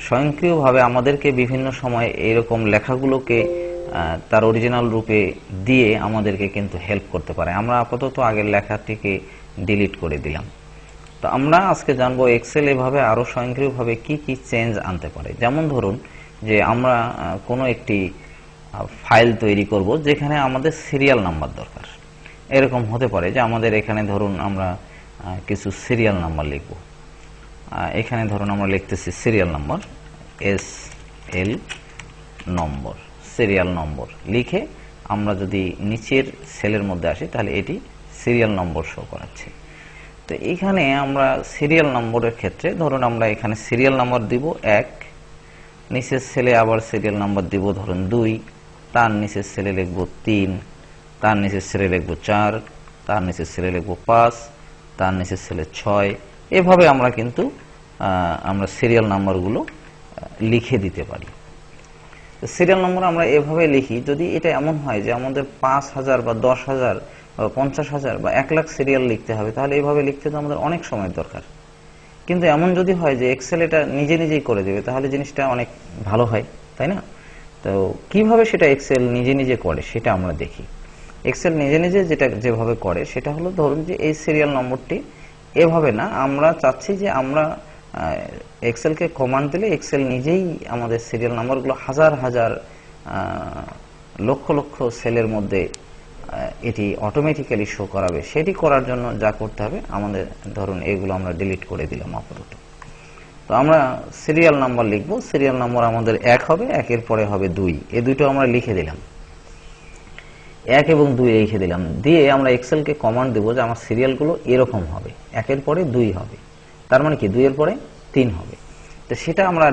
স্বয়ংক্রিয়ভাবে আমাদেরকে বিভিন্ন সময় এরকম লেখাগুলোকে তার অরিজিনাল রূপে দিয়ে আমাদেরকে কিন্তু হেল্প করতে পারে। আমরা আপাতত আগের লেখাটিকে ডিলিট করে দিলাম। তো আমরা আজকে জানবো এক্সেল এভাবে আরো স্বয়ংক্রিয়ভাবে কি কি চেঞ্জ আনতে পারে। যেমন ধরুন যে আমরা কোনো একটি ফাইল তৈরি করব যেখানে আমাদের সিরিয়াল নাম্বার দরকার। এরকম হতে পারে যে আমাদের এখানে ধরুন আমরা কিছু সিরিয়াল নাম্বার লিখব। এখানে ধরুন আমরা লিখতেছি সিরিয়াল নাম্বার SL নম্বর, সিরিয়াল নম্বর লিখে আমরা যদি নিচের সেলের মধ্যে আসি তাহলে এটি সিরিয়াল নম্বর শো করাচ্ছে। তো এখানে আমরা সিরিয়াল নম্বরের ক্ষেত্রে ধরুন আমরা এখানে সিরিয়াল নাম্বার দিব 1, নিচের সেলে আবার সিরিয়াল নাম্বার দিব ধরুন 2, তার নিচের সেলে লিখব 3, তার নিচের সেলে লিখব 4, তার নিচের সেলে লিখব 5, তার নিচের সেলে 6। এভাবে আমরা কিন্তু আমরা সিরিয়াল নাম্বারগুলো লিখে দিতে পারি। সিরিয়াল নম্বর আমরা এভাবে লিখি। যদি এটা এমন হয় যে আমাদের 5000 বা 10,000 বা 50,000 বা 1 লাখ সিরিয়াল লিখতে হবে, তাহলে এইভাবে লিখতে তো আমাদের অনেক সময় দরকার। কিন্তু এমন যদি হয় যে এক্সেল এটা নিজে নিজেই করে দেবে, তাহলে জিনিসটা অনেক ভালো হয়, তাই না? তো কিভাবে সেটা এক্সেল নিজে নিজে করে সেটা আমরা দেখি। এক্সেল নিজে নিজে যেভাবে করে সেটা হলো, ধরুন যে এই সিরিয়াল নম্বরটি এভাবে না, আমরা চাচ্ছি যে আমরা এক্সেলকে কমান্ড দিলে এক্সেল নিজেই আমাদের সিরিয়াল নাম্বারগুলো হাজার হাজার লক্ষ লক্ষ সেলের মধ্যে এটি অটোমেটিক্যালি শো করাবে। সেটি করার জন্য যা করতে হবে আমাদের, ধরুন এগুলো আমরা ডিলিট করে দিলাম আপাতত। তো আমরা সিরিয়াল নাম্বার লিখব। সিরিয়াল নাম্বার আমাদের 1 হবে, 1-এর পরে হবে 2, এই দুটো আমরা লিখে দিলাম। 1 এবং 2 লিখে দিলাম, দিয়ে আমরা এক্সেলকে কমান্ড দেব যে আমার সিরিয়ালগুলো এরকম হবে, 1-এর পরে 2 হবে, তার মানে কি 2-এর পরে 3 হবে। তো সেটা আমরা